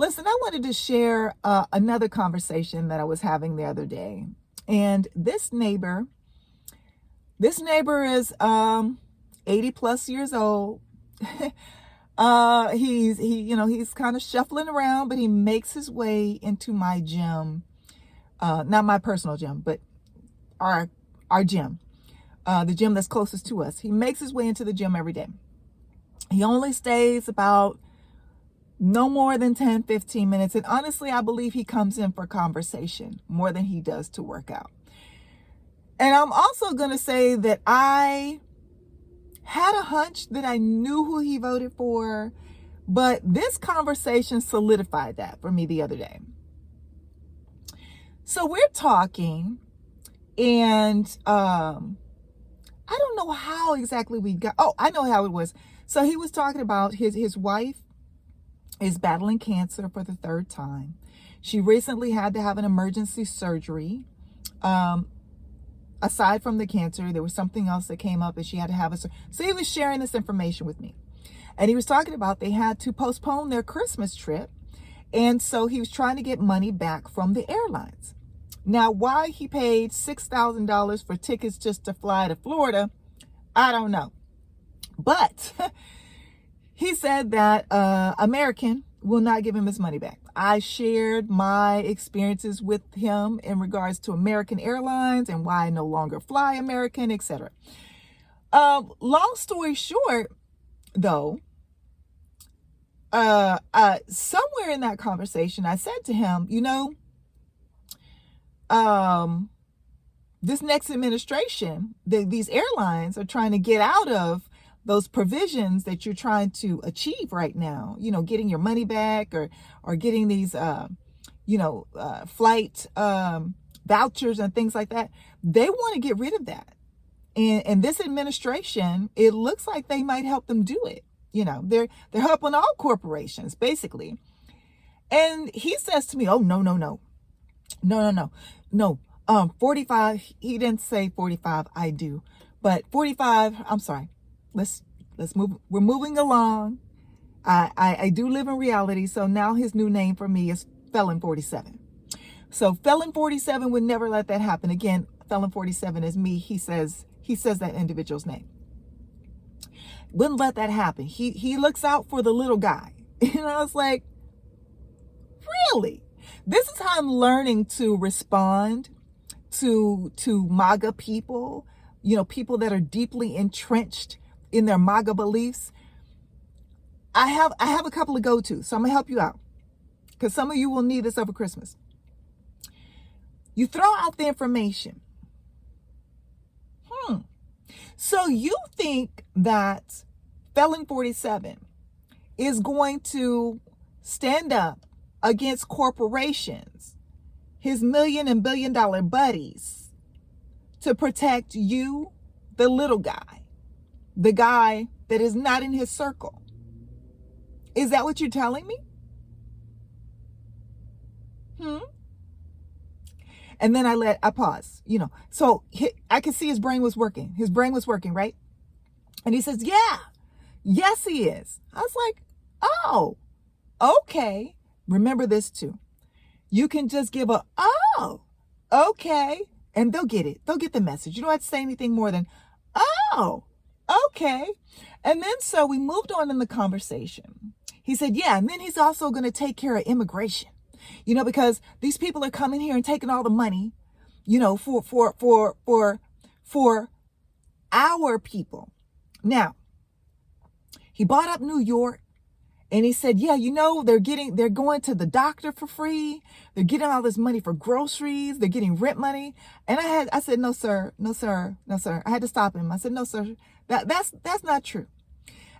Listen, I wanted to share another conversation that I was having the other day. And this neighbor is 80 plus years old. He's kind of shuffling around, but he makes his way into my gym. Not my personal gym, but our gym. The gym that's closest to us. He makes his way into the gym every day. He only stays about no more than 10, 15 minutes. And honestly, I believe he comes in for conversation more than he does to work out. And I'm also going to say that I had a hunch that I knew who he voted for, but this conversation solidified that for me the other day. So we're talking, and I don't know how exactly we got, I know how it was. So he was talking about his wife is battling cancer for the third time. She recently had to have an emergency surgery. Aside from the cancer, there was something else that came up and she had to have so he was sharing this information with me. And he was talking about they had to postpone their Christmas trip. And so he was trying to get money back from the airlines. Now, why he paid $6,000 for tickets just to fly to Florida, I don't know. But he said that American will not give him his money back. I shared my experiences with him in regards to American Airlines and why I no longer fly American, etc. Long story short, though, somewhere in that conversation, I said to him, this next administration, these airlines are trying to get out of those provisions that you're trying to achieve right now, getting your money back or getting these, flight vouchers and things like that. They want to get rid of that. And this administration, it looks like they might help them do it. They're helping all corporations, basically. And he says to me, oh, no. 45, he didn't say 45, I do. But 45, I'm sorry. Let's move. We're moving along. I do live in reality. So now his new name for me is Felon 47. So Felon 47 would never let that happen. Again, Felon 47 is me. He says that individual's name. Wouldn't let that happen. He looks out for the little guy. It's like, really? This is how I'm learning to respond to MAGA people, people that are deeply entrenched in their MAGA beliefs. I have a couple of go-tos, so I'm gonna help you out because some of you will need this over Christmas. You throw out the information. So you think that Felon 47 is going to stand up against corporations, his million and billion dollar buddies, to protect you, the little guy, the guy that is not in his circle? Is that what you're telling me? And then I pause, so I could see his brain was working. His brain was working, right? And he says, yes, he is. I was like, oh, okay. Remember this too. You can just give a, oh, okay. And they'll get it. They'll get the message. You don't have to say anything more than, oh, okay. And then so we moved on in the conversation. He said, yeah. And then he's also going to take care of immigration, because these people are coming here and taking all the money, for our people. Now, he brought up New York. And he said, yeah, they're going to the doctor for free. They're getting all this money for groceries. They're getting rent money. And I said, no, sir. I had to stop him. I said, no, sir, that's not true.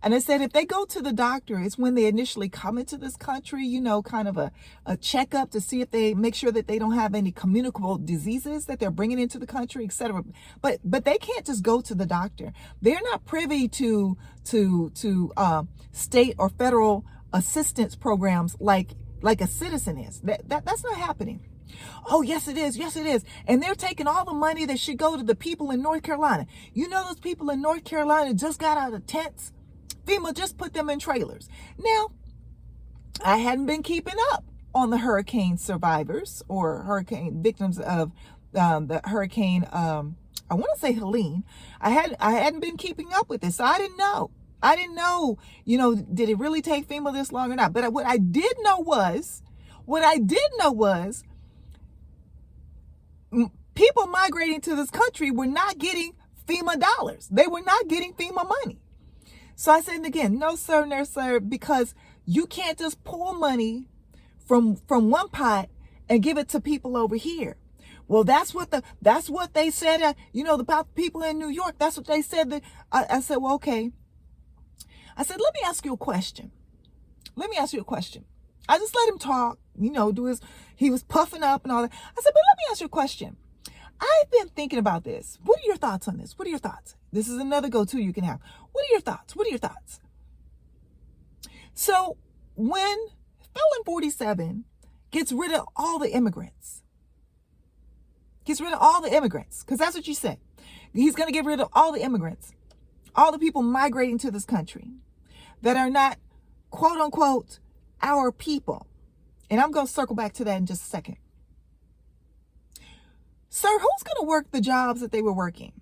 And I said, if they go to the doctor, it's when they initially come into this country, kind of a checkup to see if they make sure that they don't have any communicable diseases that they're bringing into the country, etc. But they can't just go to the doctor. They're not privy to state or federal assistance programs like a citizen is. That's not happening. Oh, yes, it is. Yes, it is. And they're taking all the money that should go to the people in North Carolina. Those people in North Carolina just got out of tents. FEMA just put them in trailers. Now, I hadn't been keeping up on the hurricane survivors or hurricane victims of the hurricane. I want to say Helene. I hadn't been keeping up with this, so I didn't know. I didn't know, did it really take FEMA this long or not? But what I did know was people migrating to this country were not getting FEMA dollars. They were not getting FEMA money. So I said again, no sir, no sir, because you can't just pull money from one pot and give it to people over here. Well, that's what they said, about people in New York. That's what they said. That I said, well, okay. I said, let me ask you a question. I just let him talk, he was puffing up and all that. I said, but let me ask you a question. I've been thinking about this. What are your thoughts on this? What are your thoughts? This is another go-to you can have. What are your thoughts? So when Felon 47 gets rid of all the immigrants, because that's what you said. He's going to get rid of all the immigrants, all the people migrating to this country that are not, quote unquote, our people. And I'm going to circle back to that in just a second. Sir, who's going to work the jobs that they were working?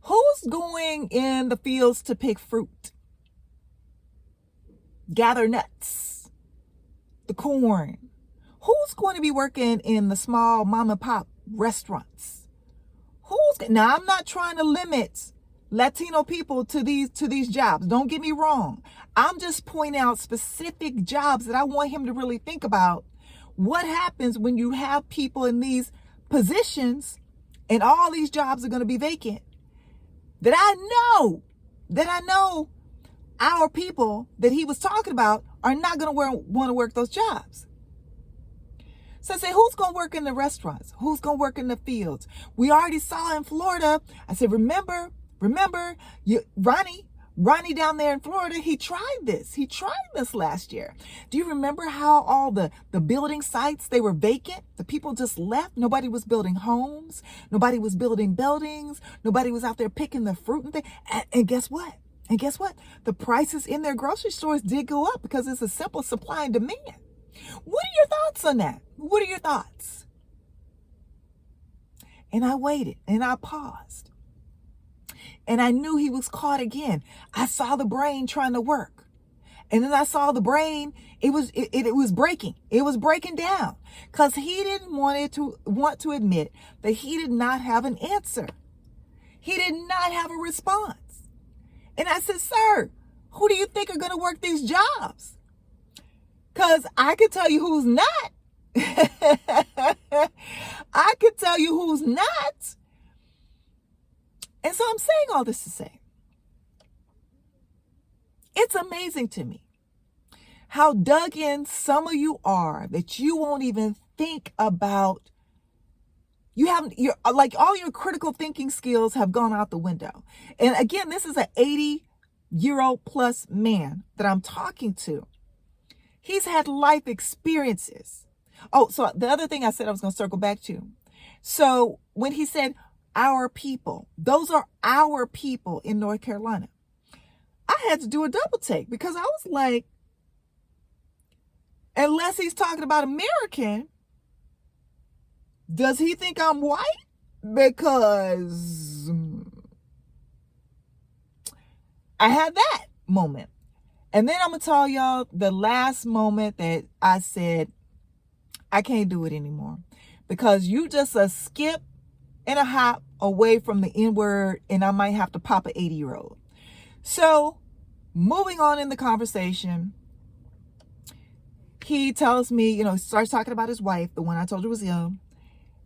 Who's going in the fields to pick fruit, gather nuts, the corn? Who's going to be working in the small mom and pop restaurants? Now, I'm not trying to limit Latino people to these jobs. Don't get me wrong. I'm just pointing out specific jobs that I want him to really think about. What happens when you have people in these positions and all these jobs are going to be vacant? That I know our people that he was talking about are not going to want to work those jobs. So I said, who's going to work in the restaurants? Who's going to work in the fields? We already saw in Florida. I said, remember, Ronnie down there in Florida, he tried this last year. Do you remember how all the building sites, they were vacant? The people just left. Nobody was building homes. Nobody was building buildings. Nobody was out there picking the fruit and things. And guess what? The prices in their grocery stores did go up because it's a simple supply and demand. What are your thoughts on that? What are your thoughts? And I waited and I paused. And I knew he was caught again. I saw the brain trying to work. And then I saw the brain, it was breaking. It was breaking down because he didn't want to admit that he did not have an answer. He did not have a response. And I said, sir, who do you think are going to work these jobs? Because I could tell you who's not. I could tell you who's not. And so I'm saying all this to say, it's amazing to me how dug in some of you are that you won't even think about. You're like all your critical thinking skills have gone out the window. And again, this is an 80-year-old plus man that I'm talking to. He's had life experiences. Oh, so the other thing I said I was going to circle back to. So when he said our people, those are our people in North Carolina, I had to do a double take because I was like, unless he's talking about American, does he think I'm white? Because I had that moment. And then I'm going to tell y'all the last moment that I said, I can't do it anymore. Because you just a skip and a hop away from the N-word, and I might have to pop an 80-year-old. So moving on in the conversation, he tells me, starts talking about his wife, the one I told you was ill.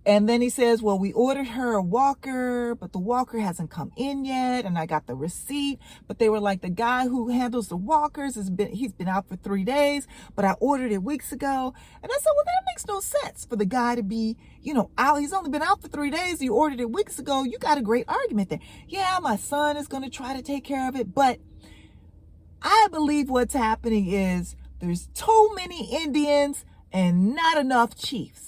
And then he says, well, we ordered her a walker, but the walker hasn't come in yet. And I got the receipt, but they were like, the guy who handles the walkers he's been out for 3 days, but I ordered it weeks ago. And I said, well, that makes no sense for the guy to be, out. He's only been out for 3 days. You ordered it weeks ago. You got a great argument there. Yeah, my son is going to try to take care of it. But I believe what's happening is there's too many Indians and not enough chiefs.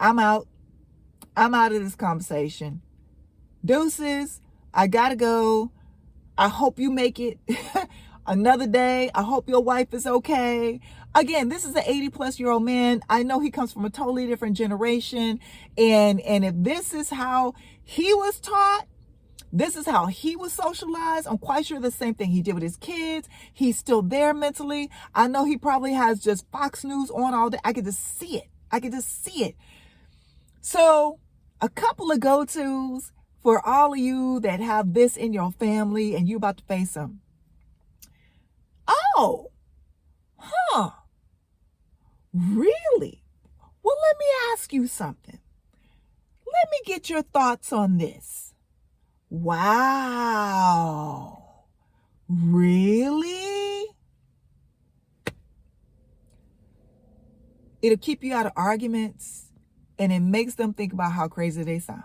I'm out of this conversation. Deuces, I gotta go. I hope you make it another day. I hope your wife is okay. Again, this is an 80-plus-year-old man. I know he comes from a totally different generation. And if this is how he was taught, this is how he was socialized, I'm quite sure the same thing he did with his kids. He's still there mentally. I know he probably has just Fox News on all day. I could just see it. I could just see it. So a couple of go-tos for all of you that have this in your family and you about to face them. Oh, really? Well, let me ask you something. Let me get your thoughts on this. Wow. Really? It'll keep you out of arguments, and it makes them think about how crazy they sound.